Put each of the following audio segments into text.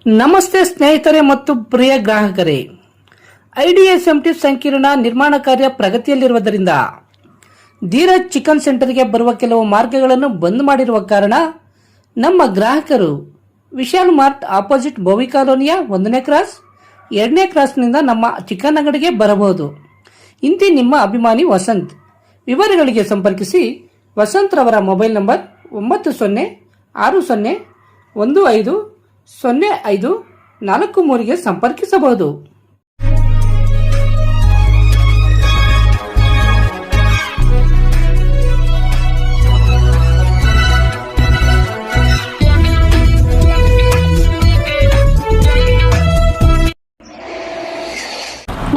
ನಮಸ್ತೆ ಸ್ನೇಹಿತರೆ ಮತ್ತು ಪ್ರಿಯ ಗ್ರಾಹಕರೇ, ಐಡಿಎಸ್ಎಂಟಿ ಸಂಕೀರ್ಣ ನಿರ್ಮಾಣ ಕಾರ್ಯ ಪ್ರಗತಿಯಲ್ಲಿರುವುದರಿಂದ ಧೀರಜ್ ಚಿಕನ್ ಸೆಂಟರ್ಗೆ ಬರುವ ಕೆಲವು ಮಾರ್ಗಗಳನ್ನು ಬಂದ್ ಮಾಡಿರುವ ಕಾರಣ ನಮ್ಮ ಗ್ರಾಹಕರು ವಿಶಾಲ್ ಮಾರ್ಟ್ ಆಪೋಸಿಟ್ ಬೋವಿ ಕಾಲೋನಿಯ 1ನೇ ಕ್ರಾಸ್ 2ನೇ ಕ್ರಾಸ್ನಿಂದ ನಮ್ಮ ಚಿಕನ್ ಅಂಗಡಿಗೆ ಬರಬಹುದು. ಇಂತಿ ನಿಮ್ಮ ಅಭಿಮಾನಿ ವಸಂತ್. ವಿವರಗಳಿಗೆ ಸಂಪರ್ಕಿಸಿ ವಸಂತ್ ರವರ ಮೊಬೈಲ್ ನಂಬರ್ 9060150543 ಸಂಪರ್ಕಿಸಬಹುದು.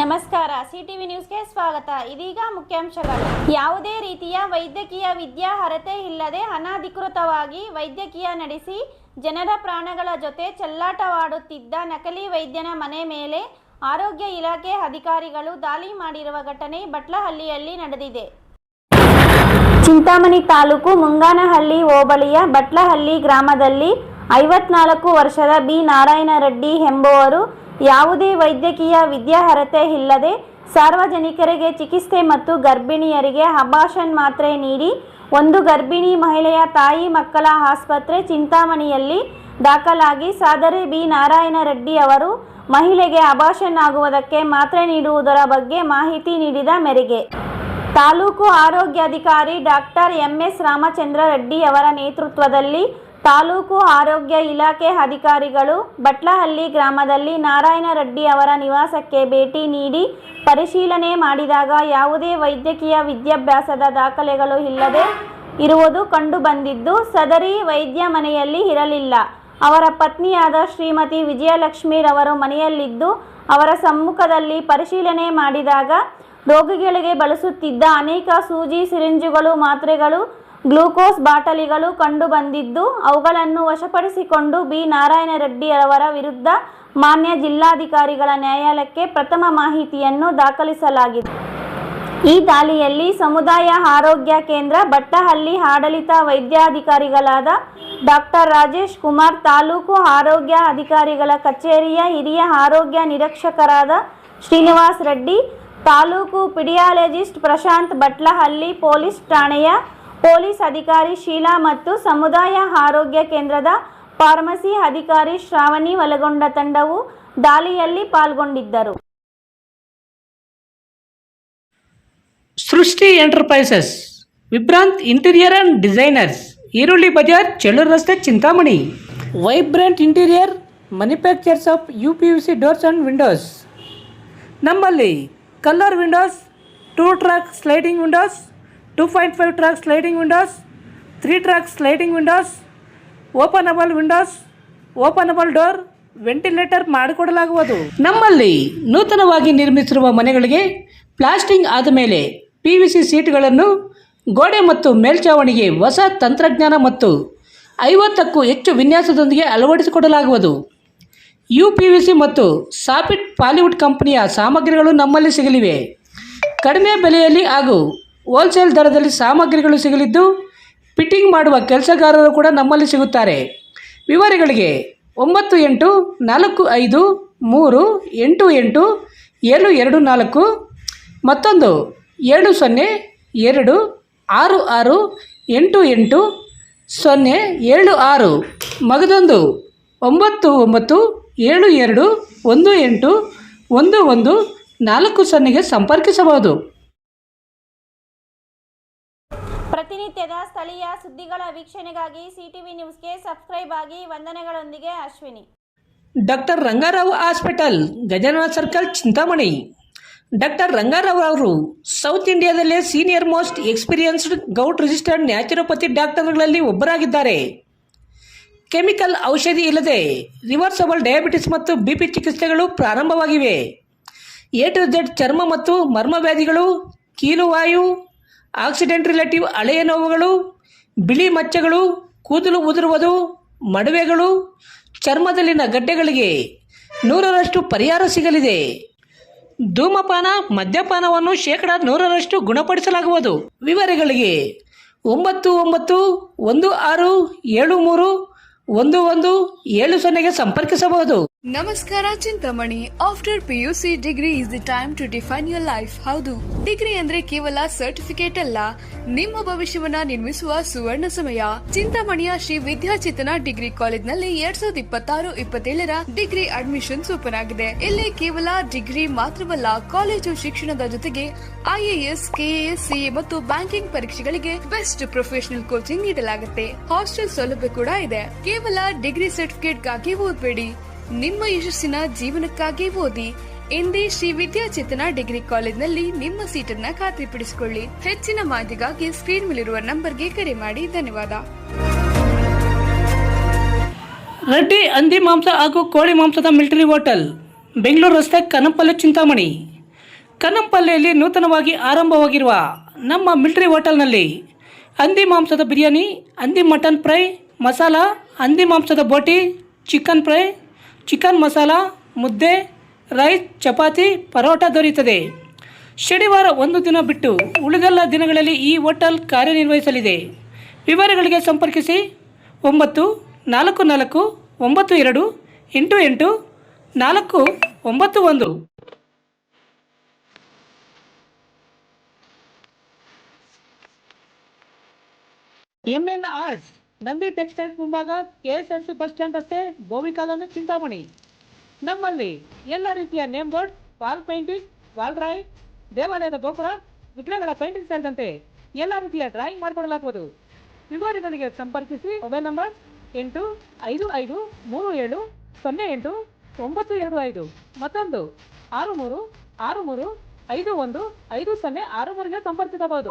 ನಮಸ್ಕಾರ, ಸಿಟಿವಿ ನ್ಯೂಸ್ಗೆ ಸ್ವಾಗತ. ಇದೀಗ ಮುಖ್ಯಾಂಶಗಳು. ಯಾವುದೇ ರೀತಿಯ ವೈದ್ಯಕೀಯ ವಿದ್ಯಾರ್ಹತೆ ಇಲ್ಲದೆ ಅನಧಿಕೃತವಾಗಿ ವೈದ್ಯಕೀಯ ನಡೆಸಿ ಜನರ ಪ್ರಾಣಗಳ ಜೊತೆ ಚೆಲ್ಲಾಟವಾಡುತ್ತಿದ್ದ ನಕಲಿ ವೈದ್ಯನ ಮನೆ ಮೇಲೆ ಆರೋಗ್ಯ ಇಲಾಖೆ ಅಧಿಕಾರಿಗಳು ದಾಳಿ ಮಾಡಿರುವ ಘಟನೆ ಬಟ್ಲಹಳ್ಳಿಯಲ್ಲಿ ನಡೆದಿದೆ. ಚಿಂತಾಮಣಿ ತಾಲೂಕು ಮುಂಗಾನಹಳ್ಳಿ ಹೋಬಳಿಯ ಬಟ್ಲಹಳ್ಳಿ ಗ್ರಾಮದಲ್ಲಿ 54 ವರ್ಷದ ಬಿ ನಾರಾಯಣ ರೆಡ್ಡಿ ಎಂಬುವರು ಯಾವುದೇ ವೈದ್ಯಕೀಯ ವಿದ್ಯಾರ್ಹತೆ ಇಲ್ಲದೆ ಸಾರ್ವಜನಿಕರಿಗೆ ಚಿಕಿತ್ಸೆ ಮತ್ತು ಗರ್ಭಿಣಿಯರಿಗೆ ಅಬಾರ್ಷನ್ ಮಾತ್ರೆ ನೀಡಿ ಒಂದು ಗರ್ಭಿಣಿ ಮಹಿಳೆಯ ತಾಯಿ ಮಕ್ಕಳ ಆಸ್ಪತ್ರೆ ಚಿಂತಾಮಣಿಯಲ್ಲಿ ದಾಖಲಾಗಿ ಸಾದರೆ ಬಿ ನಾರಾಯಣ ರೆಡ್ಡಿ ಅವರು ಮಹಿಳೆಗೆ ಅಬಾರ್ಷನ್ ಆಗುವುದಕ್ಕೆ ಮಾತ್ರೆ ನೀಡುವುದರ ಬಗ್ಗೆ ಮಾಹಿತಿ ನೀಡಿದ ಮೇರೆಗೆ ತಾಲೂಕು ಆರೋಗ್ಯಾಧಿಕಾರಿ ಡಾಕ್ಟರ್ MS ರಾಮಚಂದ್ರ ರೆಡ್ಡಿ ಅವರ ನೇತೃತ್ವದಲ್ಲಿ ತಾಲೂಕು ಆರೋಗ್ಯ ಇಲಾಖೆ ಅಧಿಕಾರಿಗಳು ಬಟ್ಲಹಳ್ಳಿ ಗ್ರಾಮದಲ್ಲಿ ನಾರಾಯಣ ರೆಡ್ಡಿ ಅವರ ನಿವಾಸಕ್ಕೆ ಭೇಟಿ ನೀಡಿ ಪರಿಶೀಲನೆ ಮಾಡಿದಾಗ ಯಾವುದೇ ವೈದ್ಯಕೀಯ ವಿದ್ಯಾಭ್ಯಾಸದ ದಾಖಲೆಗಳು ಇಲ್ಲದೆ ಇರುವುದು ಕಂಡುಬಂದಿದ್ದು, ಸದರಿ ವೈದ್ಯ ಮನೆಯಲ್ಲಿ ಇರಲಿಲ್ಲ. ಅವರ ಪತ್ನಿಯಾದ ಶ್ರೀಮತಿ ವಿಜಯಲಕ್ಷ್ಮಿ ರವರು ಮನೆಯಲ್ಲಿದ್ದು, ಅವರ ಸಮ್ಮುಖದಲ್ಲಿ ಪರಿಶೀಲನೆ ಮಾಡಿದಾಗ ರೋಗಿಗಳಿಗೆ ಬಳಸುತ್ತಿದ್ದ ಅನೇಕ ಸೂಜಿ, ಸಿರಿಂಜುಗಳು, ಮಾತ್ರೆಗಳು, ಗ್ಲೂಕೋಸ್ ಬಾಟಲಿಗಳು ಕಂಡುಬಂದಿದ್ದು, ಅವುಗಳನ್ನು ವಶಪಡಿಸಿಕೊಂಡು ಬಿ ನಾರಾಯಣ ರೆಡ್ಡಿ ಅವರ ವಿರುದ್ಧ ಮಾನ್ಯ ಜಿಲ್ಲಾಧಿಕಾರಿಗಳ ನ್ಯಾಯಾಲಯಕ್ಕೆ ಪ್ರಥಮ ಮಾಹಿತಿಯನ್ನು ದಾಖಲಿಸಲಾಗಿದೆ. ಈ ದಾಳಿಯಲ್ಲಿ ಸಮುದಾಯ ಆರೋಗ್ಯ ಕೇಂದ್ರ ಬಟ್ಟಹಳ್ಳಿ ಆಡಳಿತ ವೈದ್ಯಾಧಿಕಾರಿಗಳಾದ ಡಾಕ್ಟರ್ ರಾಜೇಶ್ ಕುಮಾರ್, ತಾಲೂಕು ಆರೋಗ್ಯ ಅಧಿಕಾರಿಗಳ ಕಚೇರಿಯ ಹಿರಿಯ ಆರೋಗ್ಯ ನಿರೀಕ್ಷಕರಾದ ಶ್ರೀನಿವಾಸ್ ರೆಡ್ಡಿ, ತಾಲೂಕು ಪಿಡಿಯಾಲಜಿಸ್ಟ್ ಪ್ರಶಾಂತ್, ಬಟ್ಲಹಳ್ಳಿ ಪೊಲೀಸ್ ಠಾಣೆಯ ಪೊಲೀಸ್ ಅಧಿಕಾರಿ ಶೀಲಾ ಮತ್ತು ಸಮುದಾಯ ಆರೋಗ್ಯ ಕೇಂದ್ರದ ಫಾರ್ಮಸಿ ಅಧಿಕಾರಿ ಶ್ರಾವಣಿ ಒಳಗೊಂಡ ತಂಡವು ದಾಳಿಯಲ್ಲಿ ಪಾಲ್ಗೊಂಡಿದ್ದರು. Srishti enterprises, Vibhranth interior and designers, ಈರುಳ್ಳಿ ಬಜಾರ್, ಚೆಳ್ಳೂರು ರಸ್ತೆ, Chintamani. Vibrant interior manufacturers of UPVC doors and windows. ನಮ್ಮಲ್ಲಿ colour windows, 2 track sliding windows, 2.5 track sliding windows, 3 track sliding windows, openable windows, openable door, ventilator ಮಾಡಿಕೊಡಲಾಗುವುದು. ನಮ್ಮಲ್ಲಿ ನೂತನವಾಗಿ ನಿರ್ಮಿಸಿರುವ ಮನೆಗಳಿಗೆ ಪ್ಲಾಸ್ಟಿಂಗ್ ಆದ ಮೇಲೆ PVC ಸೀಟ್ಗಳನ್ನು ಗೋಡೆ ಮತ್ತು ಮೇಲ್ಛಾವಣಿಗೆ ಹೊಸ ತಂತ್ರಜ್ಞಾನ ಮತ್ತು 50ಕ್ಕೂ ಹೆಚ್ಚು ವಿನ್ಯಾಸದೊಂದಿಗೆ ಅಳವಡಿಸಿಕೊಡಲಾಗುವುದು. UPVC ಮತ್ತು ಸಾಫಿಟ್ ಪಾಲಿವುಡ್ ಕಂಪನಿಯ ಸಾಮಗ್ರಿಗಳು ನಮ್ಮಲ್ಲಿ ಸಿಗಲಿವೆ. ಕಡಿಮೆ ಬೆಲೆಯಲ್ಲಿ ಹಾಗೂ ಹೋಲ್ಸೇಲ್ ದರದಲ್ಲಿ ಸಾಮಗ್ರಿಗಳು ಸಿಗಲಿದ್ದು, ಫಿಟ್ಟಿಂಗ್ ಮಾಡುವ ಕೆಲಸಗಾರರು ಕೂಡ ನಮ್ಮಲ್ಲಿ ಸಿಗುತ್ತಾರೆ. ವಿವರಗಳಿಗೆ 9843887724 ಮತ್ತೊಂದು 7026688076 ಮಗದೊಂದು 9972181140 ಸಂಪರ್ಕಿಸಬಹುದು. ಪ್ರತಿನಿತ್ಯದ ಸ್ಥಳೀಯ ಸುದ್ದಿಗಳ ವೀಕ್ಷಣೆಗಾಗಿ ಸಿಟಿವಿ ನ್ಯೂಸ್ಗೆ ಸಬ್ಸ್ಕ್ರೈಬ್ ಆಗಿ. ವಂದನೆಗಳೊಂದಿಗೆ Ashwini. Doctor Rangarao hospital, Gajanana circle, Chintamani. Doctor Rangarao ಅವರು ಸೌತ್ ಇಂಡಿಯಾದಲ್ಲೇ senior most experienced govt registered naturopathy ಡಾಕ್ಟರ್ಗಳಲ್ಲಿ ಒಬ್ಬರಾಗಿದ್ದಾರೆ. ಕೆಮಿಕಲ್ ಔಷಧಿ ಇಲ್ಲದೆ ರಿವರ್ಸಬಲ್ ಡಯಾಬಿಟಿಸ್ ಮತ್ತು BP ಚಿಕಿತ್ಸೆಗಳು ಪ್ರಾರಂಭವಾಗಿವೆ. A to Z ಚರ್ಮ ಮತ್ತು ಮರ್ಮವ್ಯಾಧಿಗಳು, ಕೀಲುವಾಯು, ಆಕ್ಸಿಡೆಂಟ್ ರಿಲೇಟಿವ್ ಹಳೆಯ ನೋವುಗಳು, ಬಿಳಿ ಮಚ್ಚಗಳು, ಕೂದಲು ಉದುರುವುದು, ಮಡುವೆಗಳು, ಚರ್ಮದಲ್ಲಿನ ಗಡ್ಡೆಗಳಿಗೆ 100% ಪರಿಹಾರ ಸಿಗಲಿದೆ. ಧೂಮಪಾನ, ಮದ್ಯಪಾನವನ್ನು 100% ಗುಣಪಡಿಸಲಾಗುವುದು. ವಿವರಗಳಿಗೆ 991673 1170 ಸಂಪರ್ಕಿಸಬಹುದು. ನಮಸ್ಕಾರ Chintamani. After PUC degree is the time to define your life. ಹೌದು, ಡಿಗ್ರಿ ಅಂದ್ರೆ ಕೇವಲ ಸರ್ಟಿಫಿಕೇಟ್ ಅಲ್ಲ, ನಿಮ್ಮ ಭವಿಷ್ಯವನ್ನ ನಿರ್ಮಿಸುವ ಸುವರ್ಣ ಸಮಯ. ಚಿಂತಾಮಣಿಯ ಶ್ರೀ ವಿದ್ಯಾಚೇತನ ಡಿಗ್ರಿ ಕಾಲೇಜ್ನಲ್ಲಿ 2026-27 ಡಿಗ್ರಿ ಅಡ್ಮಿಷನ್ಸ್ ಓಪನ್ ಆಗಿದೆ. ಇಲ್ಲಿ ಕೇವಲ ಡಿಗ್ರಿ ಮಾತ್ರವಲ್ಲ, ಕಾಲೇಜು ಶಿಕ್ಷಣದ ಜೊತೆಗೆ IAS, KAS, CA ಮತ್ತು ಬ್ಯಾಂಕಿಂಗ್ ಪರೀಕ್ಷೆಗಳಿಗೆ ಬೆಸ್ಟ್ ಪ್ರೊಫೆಷನಲ್ ಕೋಚಿಂಗ್ ನೀಡಲಾಗುತ್ತೆ. ಹಾಸ್ಟೆಲ್ ಸೌಲಭ್ಯ ಕೂಡ ಇದೆ. ಕೇವಲ ಡಿಗ್ರಿ ಸರ್ಟಿಫಿಕೇಟ್ಗಾಗಿ ಓದಬೇಡಿ, ನಿಮ್ಮ ಯಶಸ್ಸಿನ ಜೀವನಕ್ಕಾಗಿ ಓದಿ. ಎಂದೇ ಶ್ರೀ ವಿದ್ಯಾಚೇತನ ಡಿಗ್ರಿ ಕಾಲೇಜ್ನಲ್ಲಿ ನಿಮ್ಮ ಸೀಟನ್ನ ಖಾತ್ರಿಪಡಿಸಿಕೊಳ್ಳಿ. ಹೆಚ್ಚಿನ ಮಾಹಿತಿಗಾಗಿ ಸ್ಕ್ರೀನ್ ಮೇಲಿರುವ ನಂಬರ್ಗೆ ಕರೆ ಮಾಡಿ. ಧನ್ಯವಾದ. ರೆಡ್ಡಿ ಹಂದಿ ಮಾಂಸ ಹಾಗೂ ಕೋಳಿ ಮಾಂಸದ ಮಿಲಿಟರಿ ಹೋಟೆಲ್, ಬೆಂಗಳೂರು ರಸ್ತೆ, ಕನಂಪಲ್ಲೆ, ಚಿಂತಾಮಣಿ. ಕನಂಪಲ್ಲೆಯಲ್ಲಿ ನೂತನವಾಗಿ ಆರಂಭವಾಗಿರುವ ನಮ್ಮ ಮಿಲಿಟರಿ ಹೋಟೆಲ್ನಲ್ಲಿ ಹಂದಿ ಮಾಂಸದ ಬಿರಿಯಾನಿ, ಹಂದಿ ಮಟನ್ ಫ್ರೈ, ಮಸಾಲ, ಹಂದಿ ಮಾಂಸದ ಬೋಟಿ, ಚಿಕನ್ ಫ್ರೈ, ಚಿಕನ್ ಮಸಾಲ, ಮುದ್ದೆ, ರೈಸ್, ಚಪಾತಿ, ಪರೋಟ ದೊರೆಯುತ್ತದೆ. ಶನಿವಾರ ಒಂದು ದಿನ ಬಿಟ್ಟು ಉಳಿದೆಲ್ಲ ದಿನಗಳಲ್ಲಿ ಈ ಹೋಟೆಲ್ ಕಾರ್ಯನಿರ್ವಹಿಸಲಿದೆ. ವಿವರಗಳಿಗೆ ಸಂಪರ್ಕಿಸಿ 9492888491. MN ಆರ್ಟ್ಸ್, ನಂದಿ ಟೆಕ್ಸ್ಟೈಲ್ಸ್ ಮುಂಭಾಗ, KSMC ಬಸ್ ಸ್ಟ್ಯಾಂಡ್ ರಸ್ತೆ, ಗೋವಿ ಕಾಲೋನಿ, ಚಿಂತಾಮಣಿ. ನಮ್ಮಲ್ಲಿ ಎಲ್ಲ ರೀತಿಯ name board, wall painting, wall drawing, ದೇವಾಲಯದ ಗೋಪುರ, ವಿಗ್ರಹಗಳ ಪೇಂಟಿಂಗ್ ಸೇರಿದಂತೆ ಎಲ್ಲ ರೀತಿಯ ಡ್ರಾಯಿಂಗ್ ಮಾಡಿಕೊಡಲಾಗುವುದು. ವಿವರಗಳಿಗೆ ಸಂಪರ್ಕಿಸಿ. ಮೊಬೈಲ್ ನಂಬರ್ 8553708925, ಮತ್ತೊಂದು 6363515063ಗೆ ಸಂಪರ್ಕಿಸಬಹುದು.